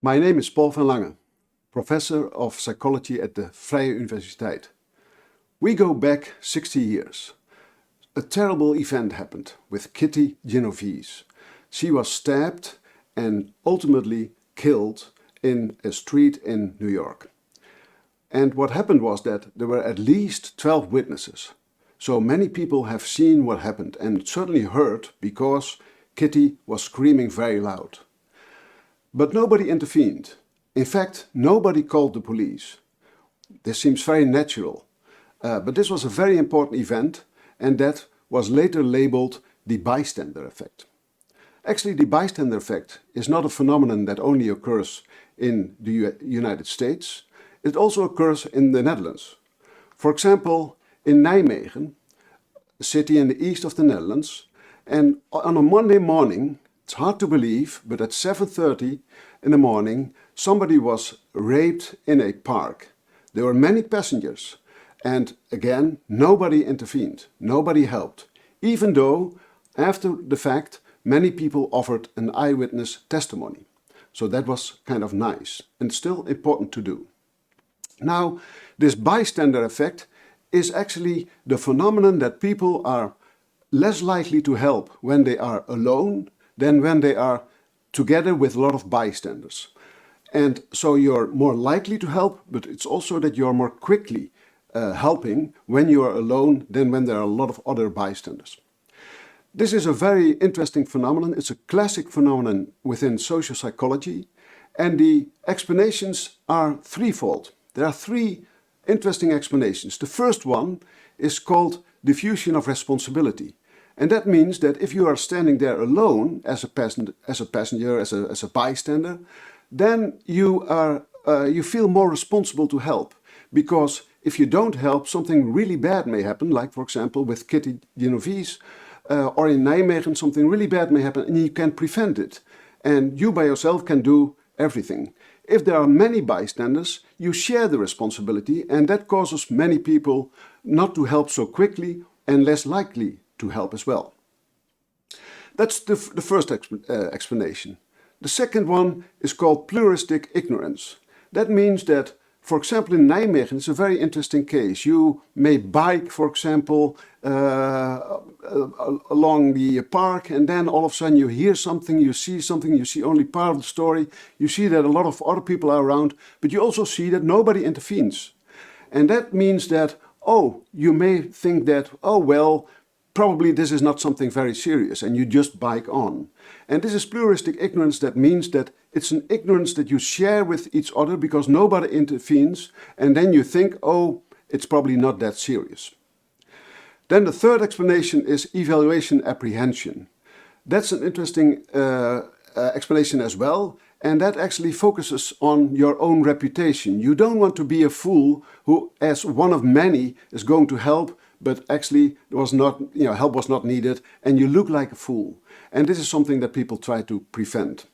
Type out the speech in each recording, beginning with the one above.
My name is Paul van Lange, professor of psychology at the Vrije Universiteit. We go back 60 years. A terrible event happened with Kitty Genovese. She was stabbed and ultimately killed in a street in New York. And what happened was that there were at least 12 witnesses. So many people have seen what happened and certainly heard because Kitty was screaming very loud. But nobody intervened. In fact, nobody called the police. This seems very natural. But this was a very important event, and that was later labeled the bystander effect. Actually, the bystander effect is not a phenomenon that only occurs in the United States. It also occurs in the Netherlands. For example, in Nijmegen, a city in the east of the Netherlands, and on a Monday morning, it's hard to believe, but at 7:30 in the morning, somebody was raped in a park. There were many passengers, and again, nobody intervened, nobody helped, even though, after the fact, many people offered an eyewitness testimony. So that was kind of nice, and still important to do. Now, this bystander effect is actually the phenomenon that people are less likely to help when they are alone than when they are together with a lot of bystanders. And so you're more likely to help, but it's also that you're more quickly helping when you are alone than when there are a lot of other bystanders. This is a very interesting phenomenon. It's a classic phenomenon within social psychology, and the explanations are threefold. There are three interesting explanations. The first one is called diffusion of responsibility. And that means that if you are standing there alone as a passenger, as a bystander, then you feel more responsible to help. Because if you don't help, something really bad may happen, like for example with Kitty Genovese, or in Nijmegen something really bad may happen and you can prevent it. And you by yourself can do everything. If there are many bystanders, you share the responsibility, and that causes many people not to help so quickly and less likely to help as well. That's the first explanation. The second one is called pluralistic ignorance. That means that, for example, in Nijmegen, it's a very interesting case. You may bike, for example, along the park, and then all of a sudden you hear something, you see only part of the story. You see that a lot of other people are around, but you also see that nobody intervenes. And that means that, you may think that, well, probably this is not something very serious, and you just bike on. And this is pluralistic ignorance. That means that it's an ignorance that you share with each other because nobody intervenes, and then you think, it's probably not that serious. Then the third explanation is evaluation apprehension. That's an interesting explanation as well, and that actually focuses on your own reputation. You don't want to be a fool who, as one of many, is going to help, but actually help was not needed, and you look like a fool. And this is something that people try to prevent.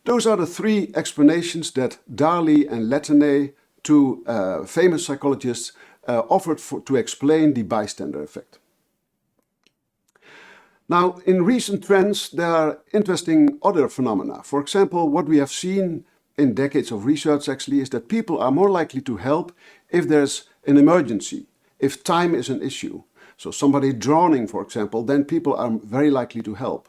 Those are the three explanations that Darley and Latané, two famous psychologists, offered to explain the bystander effect. Now, in recent trends, there are interesting other phenomena. For example, what we have seen in decades of research actually is that people are more likely to help if there's an emergency, if time is an issue. So somebody drowning, for example, then people are very likely to help.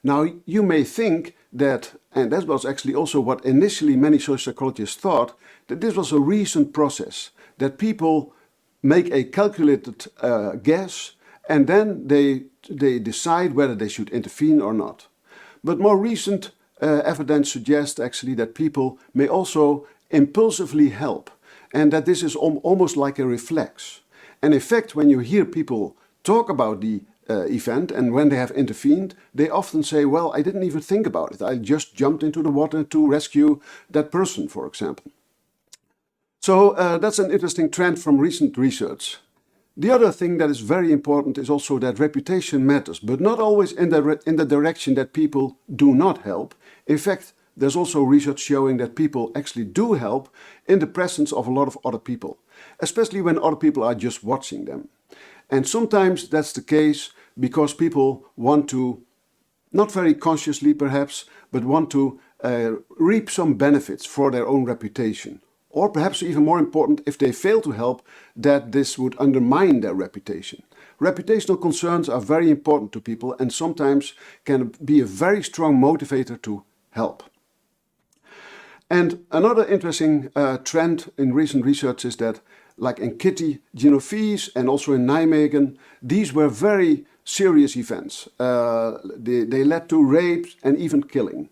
Now, you may think that, and that was actually also what initially many social psychologists thought, that this was a recent process, that people make a calculated guess, and then they decide whether they should intervene or not. But more recent evidence suggests actually that people may also impulsively help, and that this is almost like a reflex. And in fact, when you hear people talk about the event and when they have intervened, they often say, well, I didn't even think about it. I just jumped into the water to rescue that person, for example. So that's an interesting trend from recent research. The other thing that is very important is also that reputation matters, but not always in the direction that people do not help. In fact, there's also research showing that people actually do help in the presence of a lot of other people, especially when other people are just watching them. And sometimes that's the case because people want to, not very consciously perhaps, but want to reap some benefits for their own reputation. Or perhaps even more important, if they fail to help, that this would undermine their reputation. Reputational concerns are very important to people and sometimes can be a very strong motivator to help. And another interesting trend in recent research is that, like in Kitty Genovese and also in Nijmegen, these were very serious events. They led to rapes and even killing.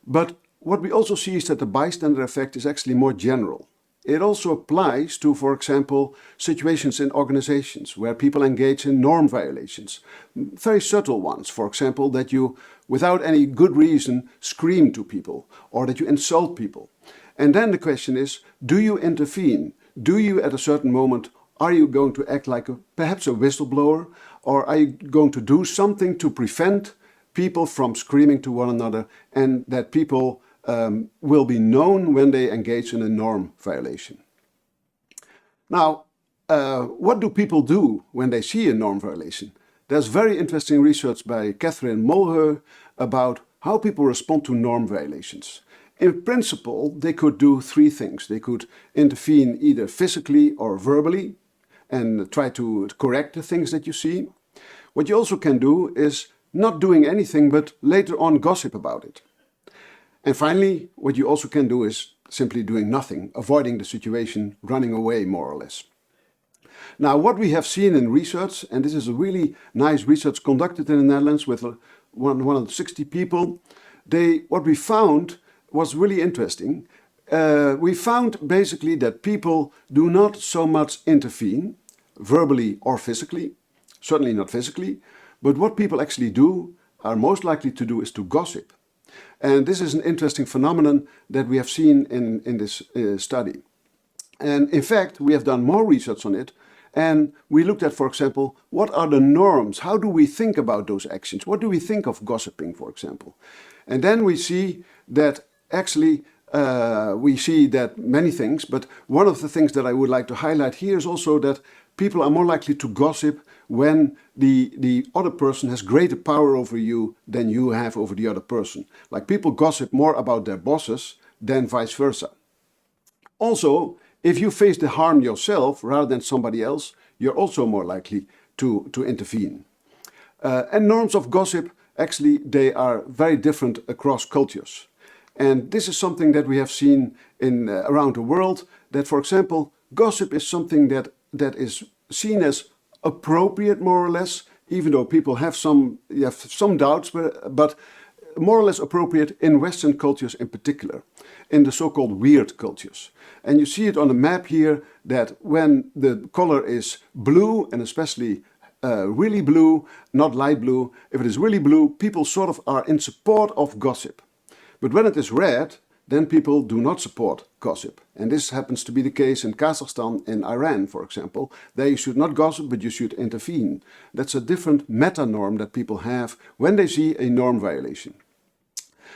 But what we also see is that the bystander effect is actually more general. It also applies to, for example, situations in organizations where people engage in norm violations. Very subtle ones, for example, that you, without any good reason, scream to people or that you insult people. And then the question is, do you intervene? Do you, at a certain moment, are you going to act like perhaps a whistleblower, or are you going to do something to prevent people from screaming to one another and that people will be known when they engage in a norm violation? Now, what do people do when they see a norm violation? There's very interesting research by Catherine Mulher about how people respond to norm violations. In principle, they could do three things. They could intervene either physically or verbally and try to correct the things that you see. What you also can do is not doing anything, but later on gossip about it. And finally, what you also can do is simply doing nothing, avoiding the situation, running away more or less. Now, what we have seen in research, and this is a really nice research conducted in the Netherlands with 160 people, what we found was really interesting. We found basically that people do not so much intervene, verbally or physically, certainly not physically, but what people actually do, are most likely to do, is to gossip. And this is an interesting phenomenon that we have seen in this study. And in fact, we have done more research on it, and we looked at, for example, what are the norms? How do we think about those actions? What do we think of gossiping, for example? And then we see that actually we see that many things, but one of the things that I would like to highlight here is also that people are more likely to gossip when the other person has greater power over you than you have over the other person. Like, people gossip more about their bosses than vice versa. Also, if you face the harm yourself rather than somebody else, you're also more likely to intervene. And norms of gossip, actually, they are very different across cultures. And this is something that we have seen around the world, that, for example, gossip is something that is seen as appropriate, more or less, even though people have some doubts, but more or less appropriate in Western cultures in particular, in the so-called weird cultures. And you see it on the map here, that when the color is blue, and especially really blue, not light blue, if it is really blue, people sort of are in support of gossip. But when it is red, then people do not support gossip. And this happens to be the case in Kazakhstan and Iran, for example. There you should not gossip, but you should intervene. That's a different meta-norm that people have when they see a norm violation.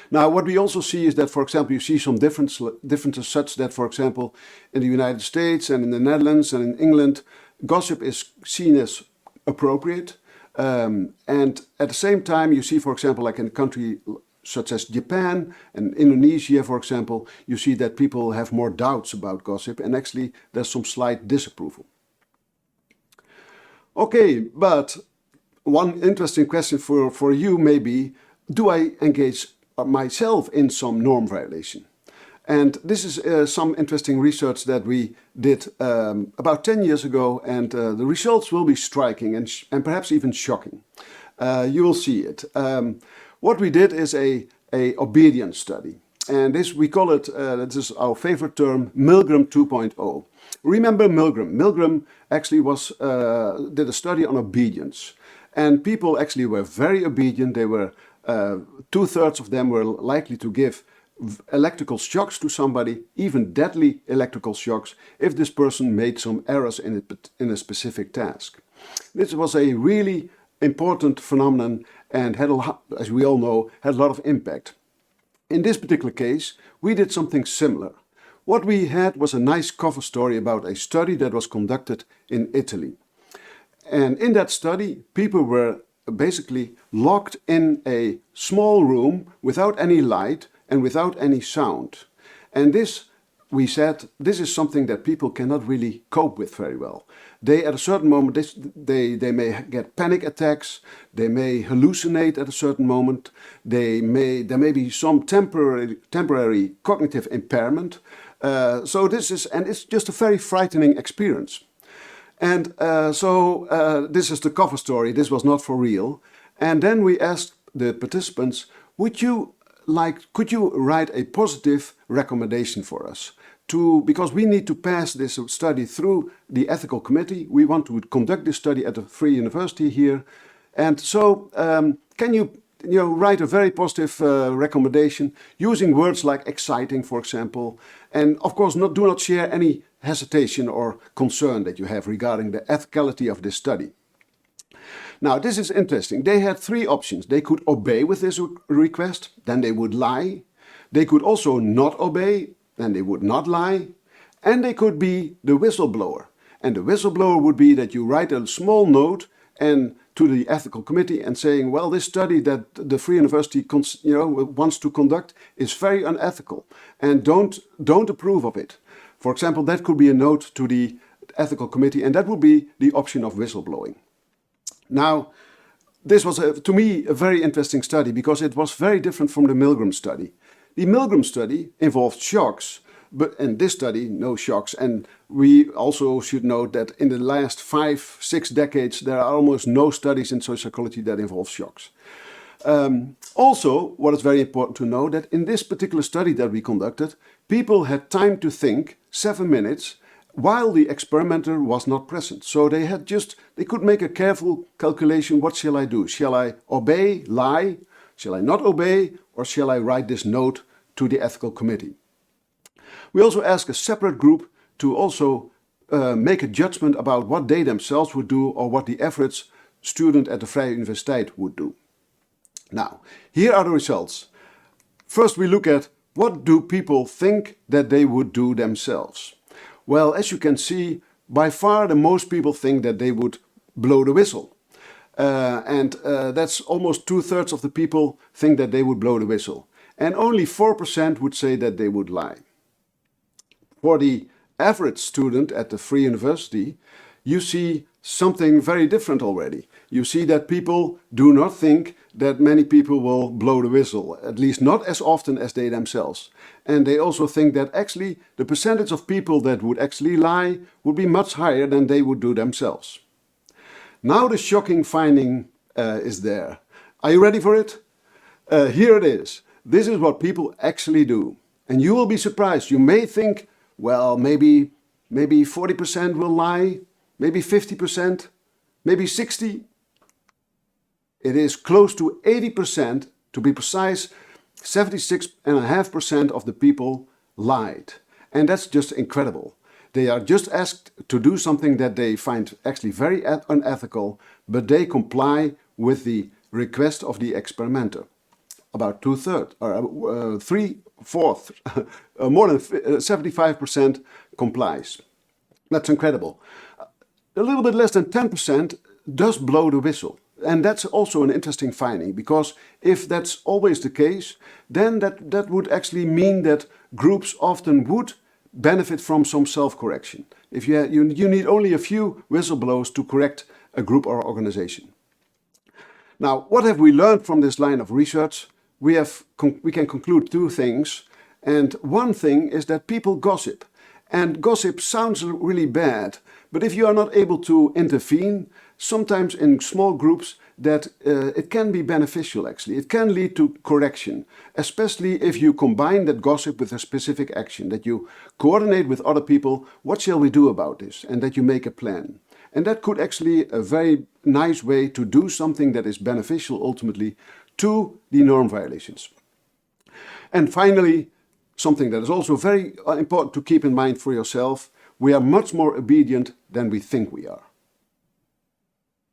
Now, what we also see is that, for example, you see some differences such that, for example, in the United States and in the Netherlands and in England, gossip is seen as appropriate. And at the same time, you see, for example, like in a country such as Japan and Indonesia, for example, you see that people have more doubts about gossip, and actually there's some slight disapproval. Okay, but one interesting question for you may be, do I engage myself in some norm violation? And this is some interesting research that we did about 10 years ago, and the results will be striking and perhaps even shocking. You will see it. What we did is a obedience study, and this we call it, this is our favorite term, Milgram 2.0. Remember Milgram? Milgram actually did a study on obedience, and people actually were very obedient. They were 2/3 of them were likely to give electrical shocks to somebody, even deadly electrical shocks, if this person made some errors in a specific task. This was a really important phenomenon and had, as we all know, had a lot of impact. In this particular case, we did something similar. What we had was a nice cover story about a study that was conducted in Italy. And in that study, people were basically locked in a small room without any light, and without any sound. And this, we said, this is something that people cannot really cope with very well. They, at a certain moment, they may get panic attacks, they may hallucinate at a certain moment, there may be some temporary cognitive impairment. So this is, and it's just a very frightening experience. And this is the cover story. This was not for real. And then we asked the participants, could you write a positive recommendation for us? Because we need to pass this study through the ethical committee. We want to conduct this study at a free university here. And so can you write a very positive recommendation using words like exciting, for example. And of course, do not share any hesitation or concern that you have regarding the ethicality of this study. Now, this is interesting. They had three options. They could obey with this request, then they would lie. They could also not obey, then they would not lie. And they could be the whistleblower. And the whistleblower would be that you write a small note and to the ethical committee and saying, well, this study that the Free University wants to conduct is very unethical and don't approve of it. For example, that could be a note to the ethical committee, and that would be the option of whistleblowing. Now, this was, to me, a very interesting study because it was very different from the Milgram study. The Milgram study involved shocks, but in this study, no shocks. And we also should note that in the last 5-6 decades, there are almost no studies in social psychology that involve shocks. Also, what is very important to know that in this particular study that we conducted, people had time to think 7 minutes while the experimenter was not present. So they could make a careful calculation. What shall I do? Shall I obey, lie? Shall I not obey? Or shall I write this note to the ethical committee? We also asked a separate group to also make a judgment about what they themselves would do or what the average student at the Vrije Universiteit would do. Now, here are the results. First, we look at what do people think that they would do themselves. Well, as you can see, by far the most people think that they would blow the whistle. That's almost 2/3 of the people think that they would blow the whistle. And only 4% would say that they would lie. For the average student at the Free University, you see something very different already. You see that people do not think that many people will blow the whistle, at least not as often as they themselves. And they also think that actually the percentage of people that would actually lie would be much higher than they would do themselves. Now the shocking finding is there. Are you ready for it? Here it is. This is what people actually do. And you will be surprised. You may think, well, maybe 40% will lie, maybe 50%, maybe 60%. It is close to 80%, to be precise, 76.5% of the people lied. And that's just incredible. They are just asked to do something that they find actually very unethical, but they comply with the request of the experimenter. About 2/3, or 3/4, more than 75% complies. That's incredible. A little bit less than 10% does blow the whistle. And that's also an interesting finding, because if that's always the case, then that would actually mean that groups often would benefit from some self-correction. If you need only a few whistleblowers to correct a group or organization. Now, what have we learned from this line of research? We can conclude two things. And one thing is that people gossip. And gossip sounds really bad, but if you are not able to intervene, sometimes in small groups, that it can be beneficial actually. It can lead to correction, especially if you combine that gossip with a specific action, that you coordinate with other people, what shall we do about this? And that you make a plan. And that could actually a very nice way to do something that is beneficial ultimately to the norm violations. And finally, something that is also very important to keep in mind for yourself, we are much more obedient than we think we are.